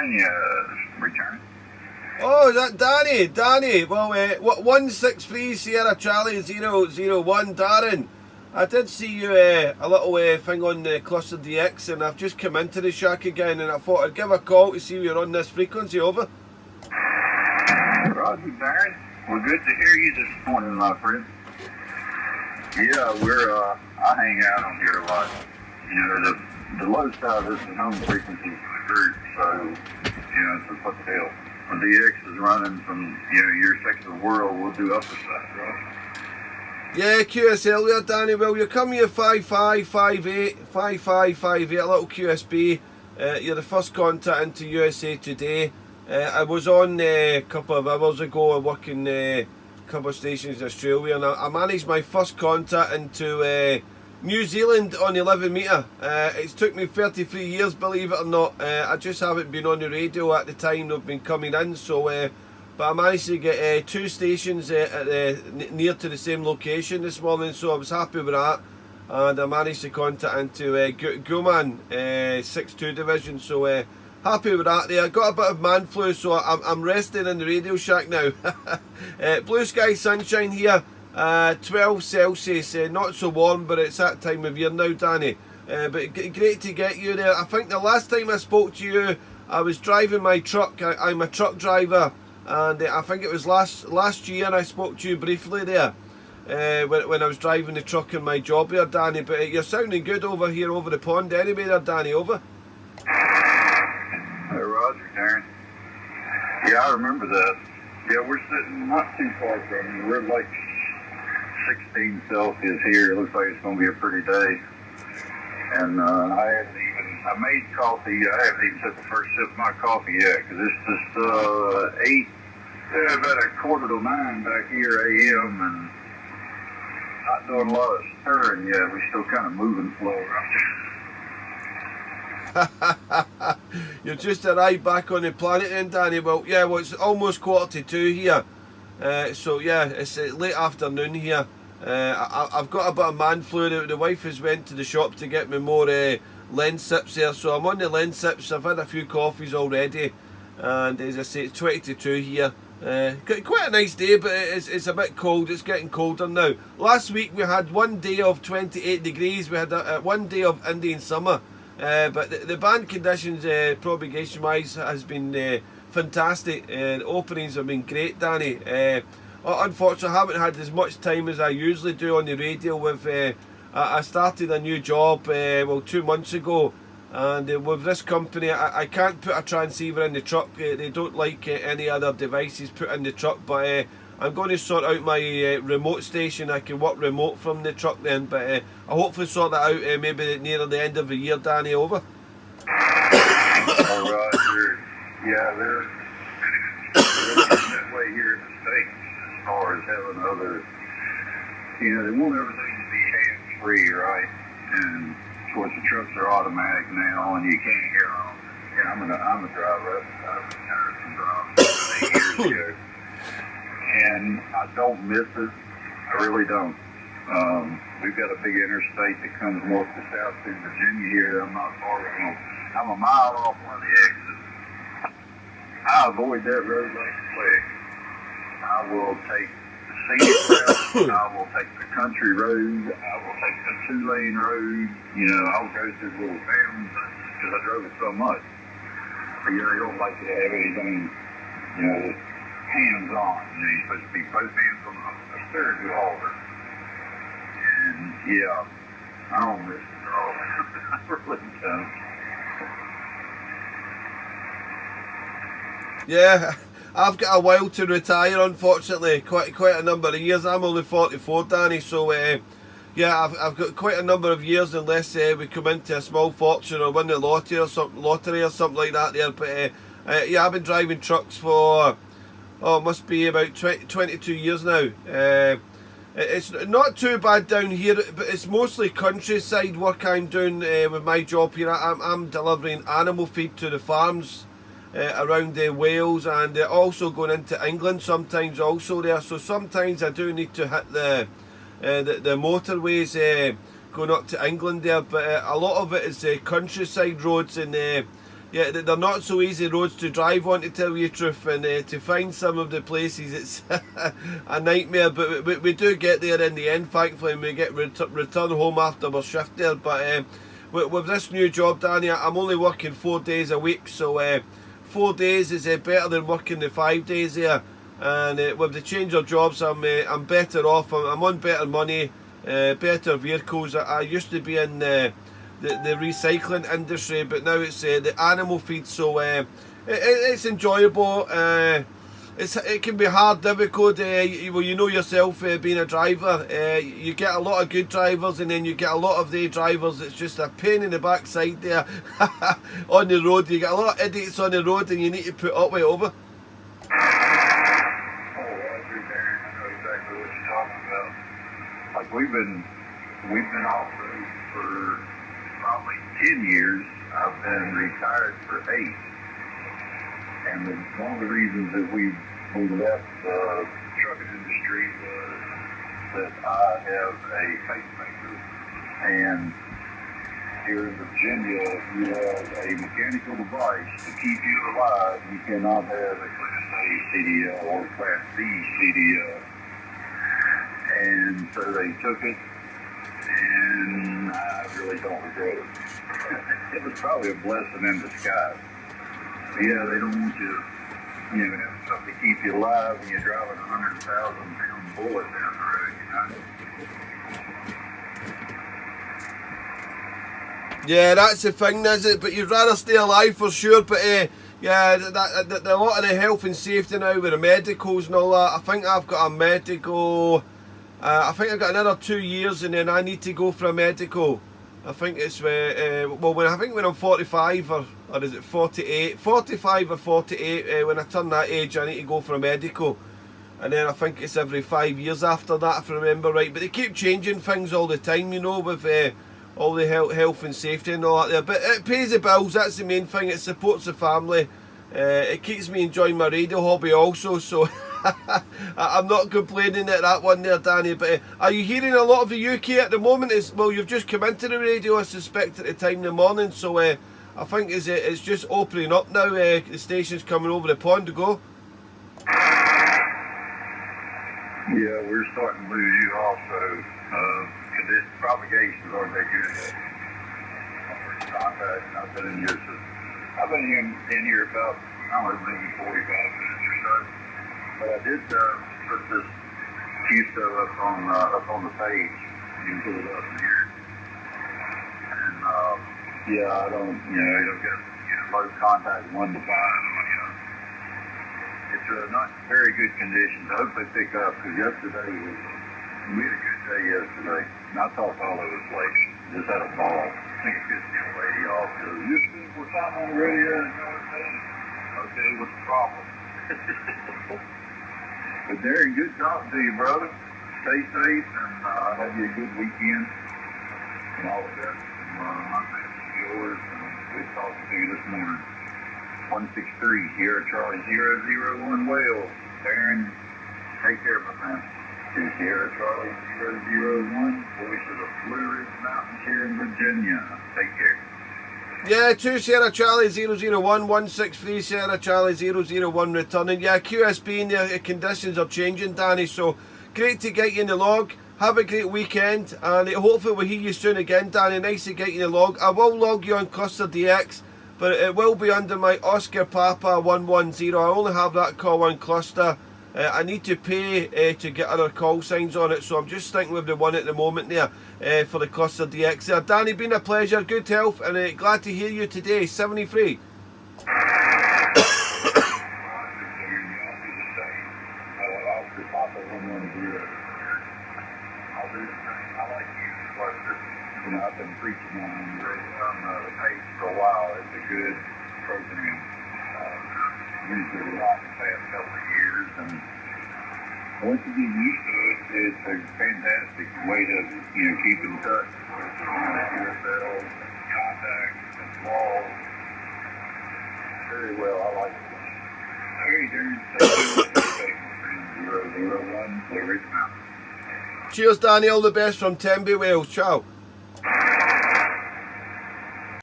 Virginia, returning. Oh, is that Danny? Danny, well, 163 Sierra Charlie 001, Darren. I did see you a little thing on the Cluster DX, and I've just come into the shack again, and I thought I'd give a call to see if you're on this frequency. Over. Roger, Darren. Well, good to hear you this morning, my friend. Yeah, I hang out on here a lot. You know, the low side is the home frequency for the group, so, you know, it's what the hell. When DX is running from, you know, your section of the world, we'll do upper side, right? Yeah, QSL there, Danny. Well, you're coming here 5558, a little QSB. You're the first contact into USA Today. I was on a couple of hours ago working a couple of stations in Australia, and I managed my first contact into New Zealand on 11 metre. It's took me 33 years, believe it or not. I just haven't been on the radio at the time they've been coming in, so but I managed to get 2 stations near to the same location this morning, so I was happy with that. And I managed to contact into Guman 6-2 division, so happy with that there. I got a bit of man flu, so I'm resting in the radio shack now. Blue sky sunshine here, 12 Celsius, not so warm, but it's that time of year now, Danny. But great to get you there. I think the last time I spoke to you, I was driving my truck. I'm a truck driver, and I think it was last year I spoke to you briefly there. When I was driving the truck in my job here, Danny. But you're sounding good over here over the pond anyway there, Danny. Over. Hey, Roger, Darren. Yeah, I remember that. Yeah, we're sitting not too far from you. We're like 16 Celsius here. It looks like it's going to be a pretty day. And I made coffee. I haven't even took the first sip of my coffee yet, because it's just about 8:45 back here a.m. and not doing a lot of stirring yet. We're still kind of moving slow right there. You're just arrived back on the planet then, Danny. Well, yeah, it's almost 1:45 here. So yeah, it's late afternoon here. I've got a bit of man flu. The wife has went to the shop to get me more lens sips there, so I'm on the lens sips. I've had a few coffees already, and as I say, it's 22 here. Quite a nice day, but it's a bit cold. It's getting colder now. Last week we had one day of 28 degrees. We had one day of Indian summer, but the band conditions propagation wise has been fantastic. The openings have been great, Danny. Unfortunately, I haven't had as much time as I usually do on the radio. I started a new job 2 months ago, and with this company I can't put a transceiver in the truck. They don't like any other devices put in the truck, but I'm going to sort out my remote station. I can work remote from the truck then, but I'll hopefully sort that out maybe near the end of the year, Danny. Over. Alright, yeah, they're that way here in the States as far as having other, you know, they want everything to be hands-free, right? And of course the trucks are automatic now, and you can't hear them. Yeah, I'm a driver. I retired from driving 8 years ago, and I don't miss it. I really don't. We've got a big interstate that comes north to south through Virginia here. I'm not far from. I'm a mile off one of the exits. I avoid that road like the plague. I will take the scenic route. I will take the country road. I will take the 2-lane road. You know, I'll go through little towns because I drove it so much. But, you know, they don't like you to have anything, you know, hands-on. You know, you're supposed to be both hands on a steering wheel holder. And, yeah, I don't miss it at all. I really don't. Yeah, I've got a while to retire, unfortunately. Quite a number of years. I'm only 44, Danny, so yeah, I've got quite a number of years unless we come into a small fortune or win the lottery or something like that there. But yeah, I've been driving trucks for must be about 22 years now. It's not too bad down here, but it's mostly countryside work I'm doing with my job here. I'm delivering animal feed to the farms around Wales, and also going into England sometimes also there. So sometimes I do need to hit the motorways going up to England there, but a lot of it is countryside roads, and Yeah, they're not so easy roads to drive on, to tell you the truth, and to find some of the places it's a nightmare, but we do get there in the end, thankfully, and we get return home after our shift there. But with this new job, Danny, I'm only working 4 days a week, so 4 days is better than working the 5 days there, and with the change of jobs, I'm better off. I'm on better money, better vehicles. I used to be in the recycling industry, but now it's the animal feed, so it's enjoyable. It can be hard, difficult. Well, you know yourself, being a driver, you get a lot of good drivers, and then you get a lot of the drivers it's just a pain in the backside there on the road. You get a lot of idiots on the road, and you need to put up with over. Oh, I agree, Darren. I know exactly what you're talking about. Like we've been off road for probably 10 years. I've been retired for 8. And one of the reasons that we left the trucking industry was that I have a pacemaker. And here in Virginia, you have a mechanical device to keep you alive. You cannot have a Class A CDL or Class B CDL. And so they took it, and I really don't regret it. It was probably a blessing in disguise. But yeah, they don't want you to, have something to keep you alive when you're driving a 100,000-pound bullet down the road, Yeah, that's the thing, is it? But you'd rather stay alive for sure. But yeah, a lot of the health and safety now with the medicals and all that. I think I've got a medical. I think I've got another 2 years, and then I need to go for a medical. I think it's when I'm 45 or is it 48? 45 or 48. When I turn that age, I need to go for a medical, and then I think it's every 5 years after that, if I remember right. But they keep changing things all the time, with all the health and safety and all that there. But it pays the bills. That's the main thing. It supports the family. It keeps me enjoying my radio hobby also. So. I'm not complaining at that one there, Danny, but are you hearing a lot of the UK at the moment? Well, you've just come into the radio, I suspect, at the time in the morning, so I think it's just opening up now. The station's coming over the pond to go. Yeah, we're starting to lose you also. Propagations aren't that good. I've been in here about, maybe 45 minutes or so. But I did put this QSO up on the page. You can pull it up here. And I don't, you don't get low contact 1 to 5 on. It's not very good conditions. I hope they pick up, because we had a good day yesterday. And I talked all over the place. Just had a ball. I think it's good to get a lady off. We're talking on the radio. You know what I'm saying? Okay, what's the problem? But Darren, good talking to you, brother. Stay safe, and have you a good weekend. And all the best from my family, yours, and good talking to you this morning. 163 Sierra Charlie 001 Wales. Darren, take care, my friend. To Sierra Charlie 001, voice of the Blue Ridge Mountains here in Virginia. Take care. Yeah, 2 Sierra Charlie 001, 163 Sierra Charlie 001 returning. Yeah, QSB and the conditions are changing, Danny, so great to get you in the log. Have a great weekend, and hopefully we'll hear you soon again, Danny. Nice to get you in the log. I will log you on Cluster DX, but it will be under my Oscar Papa 110. I only have that call on Cluster. I need to pay to get other call signs on it, so I'm just sticking with the one at the moment there for the Cluster DX there. Danny, been a pleasure, good health, and glad to hear you today. 73. I've been preaching on the page for a while. It's a good program. Used it a lot in the past couple of years, and once you get used to it, it's a fantastic way to keep in touch with yourself, contacts, and walls. Very well, I like it. Hey, Darren, stay with 001 Blue Ridge Mountain. Cheers, Danny. All the best from Tenby, Wales. Ciao.